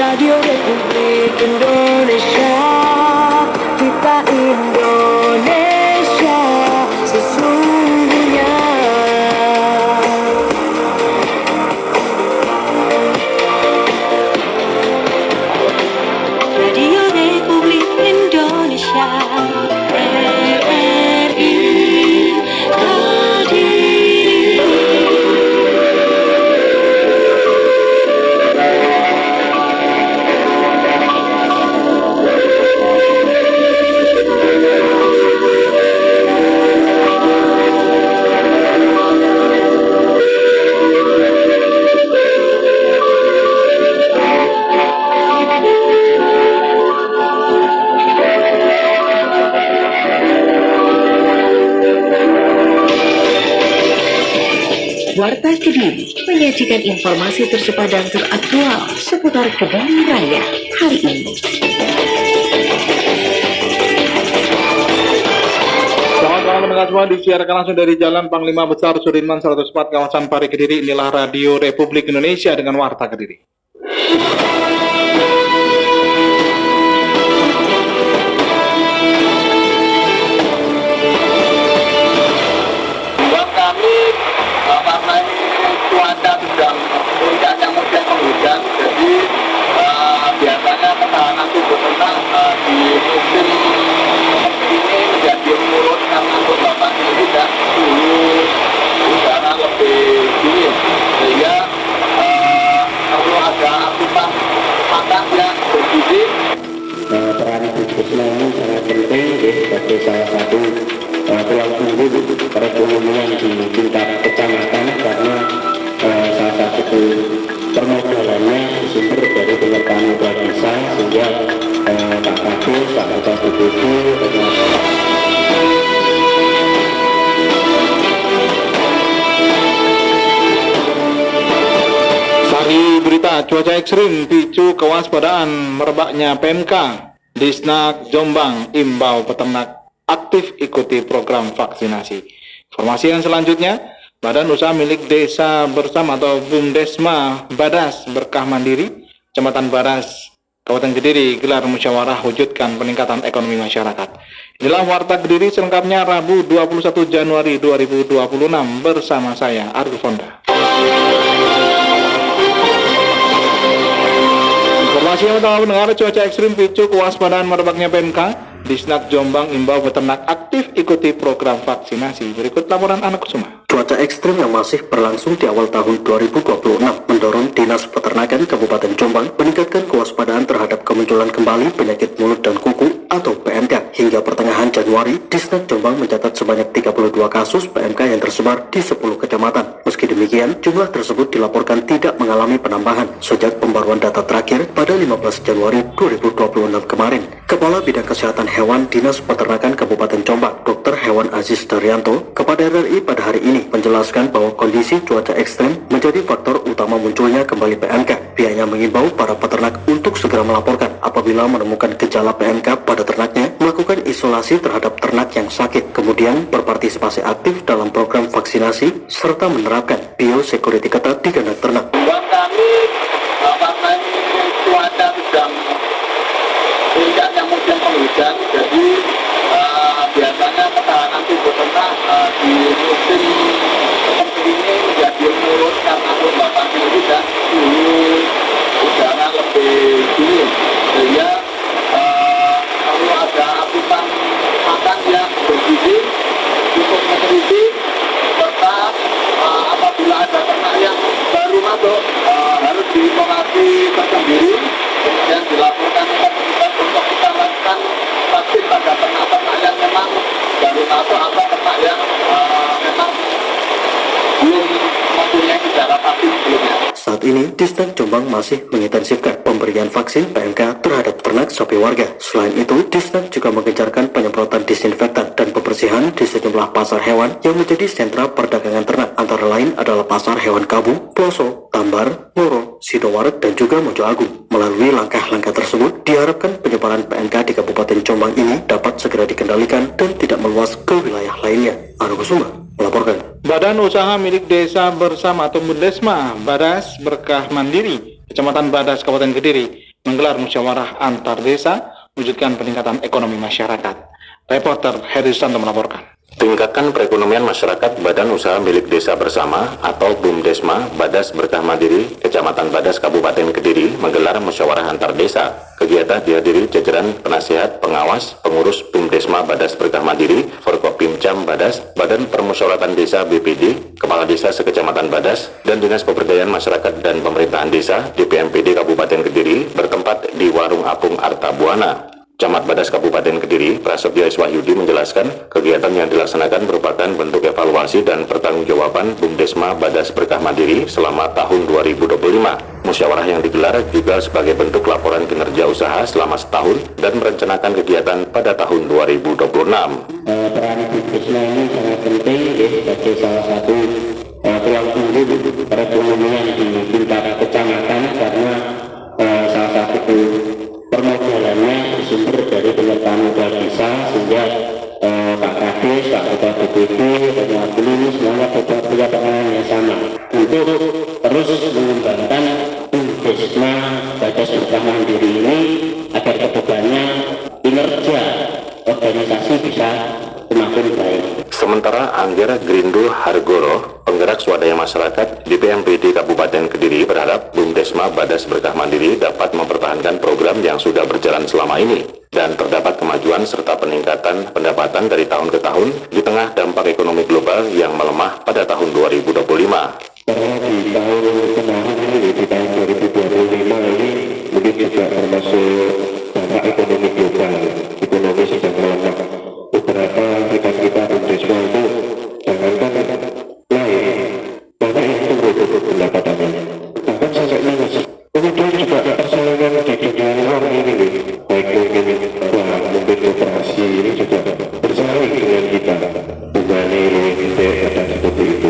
Radio Republik Indonesia, kita Indonesia sesungguhnya. Radio Republik Indonesia, RRI Kadiri. Warta Kediri menyajikan informasi tercepat dan teraktual seputar Kediri Raya hari ini. Selamat malam pendengar semua, disiarkan langsung dari Jalan Panglima Besar Sudirman 104 kawasan Pari Kediri. Inilah Radio Republik Indonesia dengan Warta Kediri. Karena ini cuaca sedang puncaknya musim penghujan, jadi biasanya ketahanan tubuh ternak di musim ini menjadi menurun karena kelembapan ini tidak suhu udara lebih dingin, sehingga perlu ada asupan makan yang bergizi. Peran Puskesmas ini sangat penting sebagai salah satu tulang punggung perekonomian di tingkat kecamatan, karena salah satu permodalannya sumber dari penyertaan modal desa, sehingga Pak Kadus, Pak Ketua BPD, Sari berita cuaca ekstrim picu kewaspadaan merebaknya PMK. Disnak Jombang imbau peternak aktif ikuti program vaksinasi. Informasi yang selanjutnya, Badan Usaha Milik Desa Bersama atau BUMDesma Badas Berkah Mandiri, Kecamatan Badas, Kabupaten Kediri, gelar musyawarah wujudkan peningkatan ekonomi masyarakat. Inilah Warta Kediri selengkapnya Rabu 21 Januari 2026 bersama saya Argo Fonda. Informasi yang utama pendengar, cuaca ekstrim picu kewaspadaan merebaknya PMK. Disnak Jombang imbau peternak aktif ikuti program vaksinasi. Berikut laporan Anak Kusuma. Cuaca ekstrim yang masih berlangsung di awal tahun 2026 mendorong Dinas Peternakan Kabupaten Jombang meningkatkan kewaspadaan terhadap kemunculan kembali penyakit mulut dan kuku atau PMK. Hingga pertengahan Januari, Disnak Jombang mencatat sebanyak 32 kasus PMK yang tersebar di 10 kecamatan. Meski demikian, jumlah tersebut dilaporkan tidak mengalami penambahan sejak pembaruan data terakhir pada 15 Januari 2026 kemarin. Kepala Bidang Kesehatan Hewan Dinas Peternakan Kabupaten Jombang, Dr. Hewan Aziz Daryanto, kepada RRI pada hari ini menjelaskan bahwa kondisi cuaca ekstrem menjadi faktor utama munculnya kembali PMK. Pihaknya mengimbau para peternak untuk segera melaporkan apabila menemukan gejala PMK pada ternaknya, melakukan isolasi terhadap ternak yang sakit, kemudian berpartisipasi aktif dalam program vaksinasi, serta menerapkan biosecurity ketat di kandang ternak. Buat kami, karena ini cuaca sedang puncaknya musim penghujan, jadi biasanya ketahanan tubuh ternak di musim seperti ini menjadi menurun karena kelembapan ini tidak suhu udara lebih dingin, sehingga perlu ada asupan makan yang bergizi, cukup nutrisi, serta apabila ada ternak yang baru masuk harus diisolasi tersendiri, kemudian dilaporkan ke petugas untuk kita lakukan vaksin pada ternak-ternak yang memang baru masuk atau ternak yang memang belum mempunyai gejala vaksin sebelumnya. Saat ini, Disnak Jombang masih mengintensifkan pemberian vaksin PMK terhadap ternak sapi warga. Selain itu, Disnak juga mengencarkan penyemprotan disinfektan dan pembersihan di sejumlah pasar hewan yang menjadi sentra perdagangan ternak. Antara lain adalah Pasar Hewan Kabu, Ploso, Tambar, Ngoro, Sidoarjo, dan juga Mojo Agung. Melalui langkah-langkah tersebut, diharapkan penyebaran PMK di Kabupaten Jombang ini dapat segera dikendalikan dan tidak meluas ke wilayah lainnya. Argo Suma melaporkan. Badan Usaha Milik Desa Bersama atau BUMDesma Badas Berkah Mandiri, Kecamatan Badas, Kabupaten Kediri, menggelar musyawarah antar desa wujudkan peningkatan ekonomi masyarakat. Reporter Heri Susanto melaporkan. Tingkatkan perekonomian masyarakat Badan Usaha Milik Desa Bersama atau BUMDesma Badas Berkah Mandiri, Kecamatan Badas, Kabupaten Kediri menggelar musyawarah antar desa. Kegiatan dihadiri jajaran penasihat, pengawas, pengurus BUMDesma Badas Berkah Mandiri, Forkopimcam Badas, Badan Permusyawaratan Desa BPD, Kepala Desa Sekecamatan Badas, dan Dinas Pemberdayaan Masyarakat dan Pemerintahan Desa DPMPD Kabupaten Kediri bertempat di Warung Apung Arta Buana. Camat Badas Kabupaten Kediri, Prasetyo Iswahyudi menjelaskan kegiatan yang dilaksanakan merupakan bentuk evaluasi dan pertanggungjawaban BUMDesma Badas Berkah Mandiri selama tahun 2025. Musyawarah yang digelar juga sebagai bentuk laporan kinerja usaha selama setahun dan merencanakan kegiatan pada tahun 2026. Peran BUMDesma ini sangat penting sebagai salah satu tulang punggung perekonomian di tingkat kecamatan karena salah satu permodalannya bersumber dari penyertaan modal desa sehingga Pak Kades, Pak Ketua BPD, dan Wakil ini semuanya punya penanganan yang sama untuk terus mengembangkan BUMDesma Badas Berkah Mandiri ini agar kedepannya kinerja organisasi bisa semakin baik. Sementara Angger Grindu Hargoro, penggerak swadaya masyarakat di PMPD Kabupaten Kediri berharap BUMDesma Badas Berkah Mandiri dapat mempertahankan program yang sudah berjalan selama ini dan terdapat kemajuan serta peningkatan pendapatan dari tahun ke tahun di tengah dampak ekonomi global yang melemah pada tahun 2025. Karena di tahun kemarin ini, di tahun 2025 ini mungkin juga termasuk dampak ekonomi global, ekonomi sedang melemah. Beberapa rekan kita BUMDesma itu jangankan lain, banyak yang tunggu pendapatannya. Bahkan sampai minus. Kemudian juga persaingan di dunia luar ini, baik mungkin operasi ini juga bersaing dengan kita. Mengenai dan seperti itu.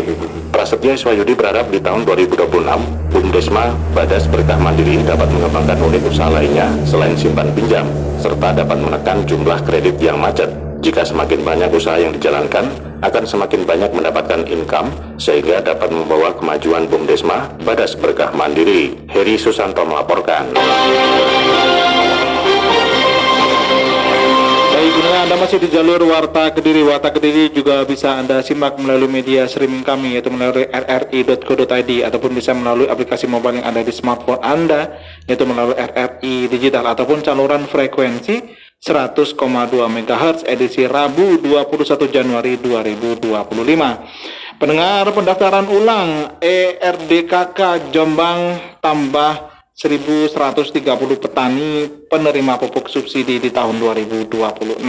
Prasetyo Iswahyudi berharap di tahun 2026, BUMDesma Badas Berkah Mandiri dapat mengembangkan unit usaha lainnya selain simpan pinjam, serta dapat menekan jumlah kredit yang macet. Jika semakin banyak usaha yang dijalankan, akan semakin banyak mendapatkan income, sehingga dapat membawa kemajuan BUMDesma Badas Berkah Mandiri. Heri Susanto melaporkan. Baik, inilah Anda masih di jalur Warta Kediri. Warta Kediri juga bisa Anda simak melalui media streaming kami, yaitu melalui rri.co.id, ataupun bisa melalui aplikasi mobile yang ada di smartphone Anda, yaitu melalui RRI Digital, ataupun saluran frekuensi 100,2 MHz edisi Rabu 21 Januari 2025. Pendengar, pendaftaran ulang ERDKK Jombang tambah 1.130 petani penerima pupuk subsidi di tahun 2026.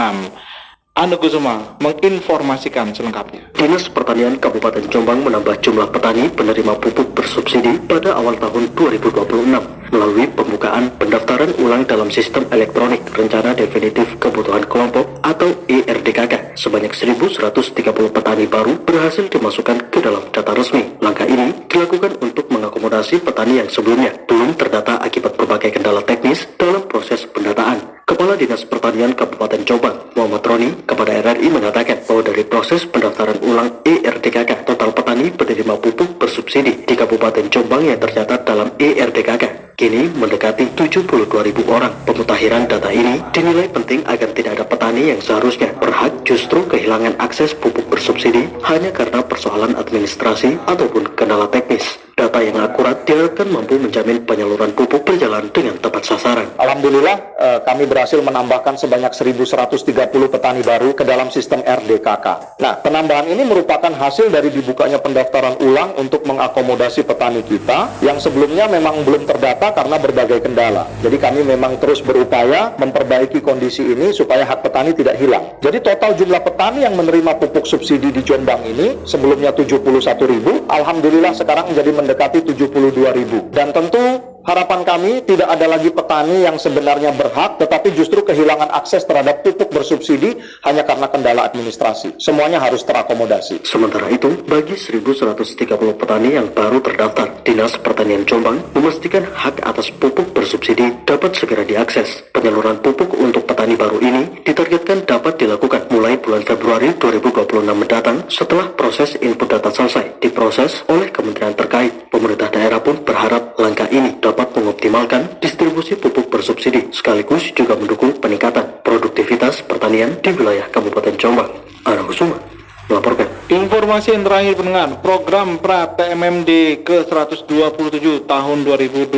Anu Kusuma menginformasikan selengkapnya. Dinas Pertanian Kabupaten Jombang menambah jumlah petani penerima pupuk bersubsidi pada awal tahun 2026 melalui pembukaan pendaftaran ulang dalam sistem elektronik rencana definitif kebutuhan kelompok atau ERDKK. Sebanyak 1.130 petani baru berhasil dimasukkan ke dalam data resmi. Langkah ini dilakukan untuk mengakomodasi petani yang sebelumnya belum terdata akibat berbagai kendala teknis dalam proses pendataan. Kepala Dinas Pertanian Kabupaten Jombang, Muhammad Roni, kepada RRI mengatakan bahwa dari proses pendaftaran ulang ERDKK, total petani penerima pupuk bersubsidi di Kabupaten Jombang yang tercatat dalam ERDKK kini mendekati 72.000 orang. Pemutakhiran data ini dinilai penting agar tidak ada petani yang seharusnya berhak justru kehilangan akses pupuk bersubsidi hanya karena persoalan administrasi ataupun kendala teknis. Data yang akurat diharapkan mampu menjamin penyaluran pupuk berjalan dengan tepat sasaran. Alhamdulillah kami berhasil menambahkan sebanyak 1.130 petani baru ke dalam sistem RDKK. Nah, penambahan ini merupakan hasil dari dibukanya pendaftaran ulang untuk mengakomodasi petani kita yang sebelumnya memang belum terdata karena berbagai kendala. Jadi kami memang terus berupaya memperbaiki kondisi ini supaya hak petani tidak hilang. Jadi total jumlah petani yang menerima pupuk subsidi di Jombang ini sebelumnya 71.000, alhamdulillah sekarang menjadi mendekati 72.000. Dan tentu harapan kami tidak ada lagi petani yang sebenarnya berhak tetapi justru kehilangan akses terhadap pupuk bersubsidi hanya karena kendala administrasi. Semuanya harus terakomodasi. Sementara itu, bagi 1.130 petani yang baru terdaftar, Dinas Pertanian Jombang memastikan hak atas pupuk bersubsidi dapat segera diakses. Penyaluran pupuk untuk petani baru ini ditargetkan dapat dilakukan mulai bulan Februari 2026 mendatang setelah proses input data selesai diproses oleh kementerian terkait. Pemerintah daerah pun berharap langkah ini dapat dapat mengoptimalkan distribusi pupuk bersubsidi, sekaligus juga mendukung peningkatan produktivitas pertanian di wilayah Kabupaten Jombang. Ana Kusuma melaporkan. Informasi yang terakhir pendengar, program pra-TMMD ke-127 tahun 2026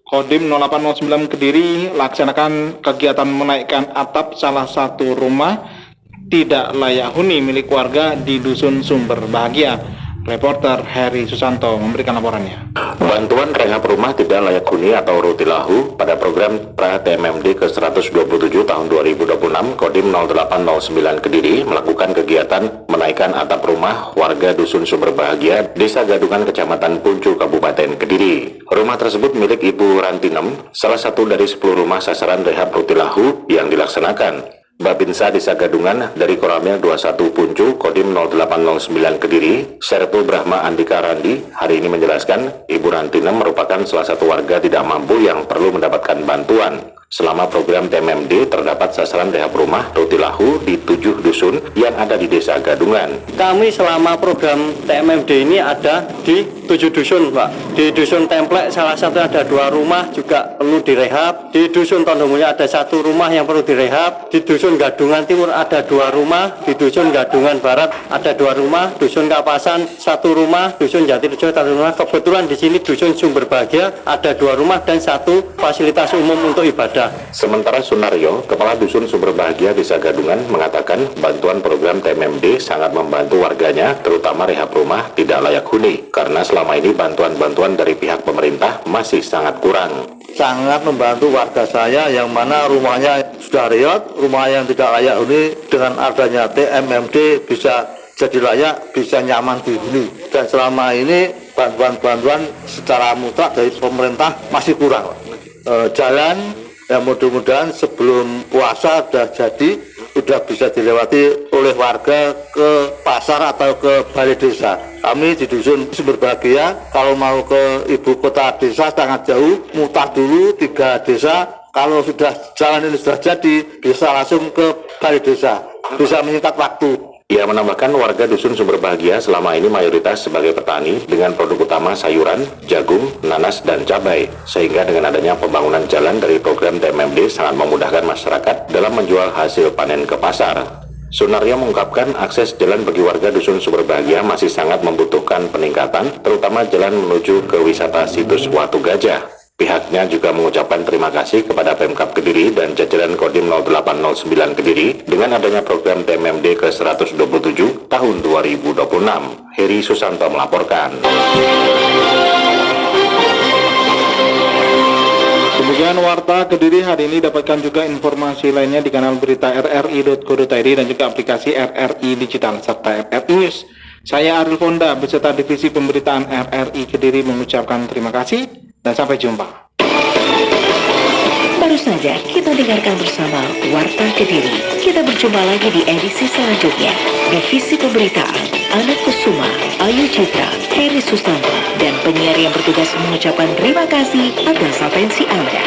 Kodim 0809 Kediri laksanakan kegiatan menaikkan atap salah satu rumah tidak layak huni milik warga di Dusun Sumber Bahagia. Reporter Heri Susanto memberikan laporannya. Bantuan rehab rumah tidak layak huni atau rutilahu pada program pra-TMMD ke-127 tahun 2026 Kodim 0809 Kediri melakukan kegiatan menaikkan atap rumah warga Dusun Sumber Bahagia, Desa Gadungan, Kecamatan Puncu, Kabupaten Kediri. Rumah tersebut milik Ibu Rantinem, salah satu dari 10 rumah sasaran rehab rutilahu yang dilaksanakan. Babinsa Desa Gadungan dari Koramil 21 Puncu, Kodim 0809 Kediri, Sertu Brahma Andika Randi, hari ini menjelaskan Ibu Rantinem merupakan salah satu warga tidak mampu yang perlu mendapatkan bantuan. Selama program TMMD terdapat sasaran rehab rumah rutilahu di 7 dusun yang ada di Desa Gadungan. Kami selama program TMMD ini ada di 7 dusun, Pak. Di Dusun Templek salah satu ada 2 rumah juga perlu direhab. Di Dusun Tondomulya ada 1 rumah yang perlu direhab. Di Dusun Gadungan Timur ada 2 rumah. Di Dusun Gadungan Barat ada 2 rumah. Dusun Kapasan 1 rumah. Dusun Jatirejo 1 rumah. Kebetulan di sini Dusun Sumber Bahagia ada 2 rumah dan 1 fasilitas umum untuk ibadah. Sementara Sunaryo, Kepala Dusun Sumber Bahagia Desa Gadungan, mengatakan bantuan program TMMD sangat membantu warganya, terutama rehab rumah tidak layak huni, karena selama ini bantuan-bantuan dari pihak pemerintah masih sangat kurang. Sangat membantu warga saya yang mana rumahnya sudah reot, rumah yang tidak layak huni, dengan adanya TMMD bisa jadi layak, bisa nyaman dihuni. Dan selama ini bantuan-bantuan secara mutlak dari pemerintah masih kurang. Jalan ya mudah-mudahan sebelum puasa sudah bisa dilewati oleh warga ke pasar atau ke balai desa. Kami di Dusun Sumber Bahagia kalau mau ke ibu kota desa sangat jauh, mutar dulu 3 desa. Kalau sudah jalan ini sudah jadi, bisa langsung ke balai desa, bisa menyingkat waktu. Ia menambahkan warga Dusun Sumber Bahagia selama ini mayoritas sebagai petani dengan produk utama sayuran, jagung, nanas, dan cabai. Sehingga dengan adanya pembangunan jalan dari program TMMD sangat memudahkan masyarakat dalam menjual hasil panen ke pasar. Sunaryo mengungkapkan akses jalan bagi warga Dusun Sumber Bahagia masih sangat membutuhkan peningkatan, terutama jalan menuju ke wisata situs Watu Gajah. Pihaknya juga mengucapkan terima kasih kepada Pemkab Kediri dan jajaran Kodim 0809 Kediri dengan adanya program TMMD ke-127 tahun 2026. Heri Susanto melaporkan. Demikian Warta Kediri hari ini. Dapatkan juga informasi lainnya di kanal berita rri.co.id dan juga aplikasi RRI Digital serta RRI News. Saya Ariel Fonda beserta divisi pemberitaan RRI Kediri mengucapkan terima kasih dan sampai jumpa. Baru saja kita dengarkan bersama Warta Kediri. Kita berjumpa lagi di edisi selanjutnya. Divisi pemberitaan Ana Kusuma, Ayu Citra, Heri Susanto, dan penyiar yang bertugas mengucapkan terima kasih atas atensi Anda.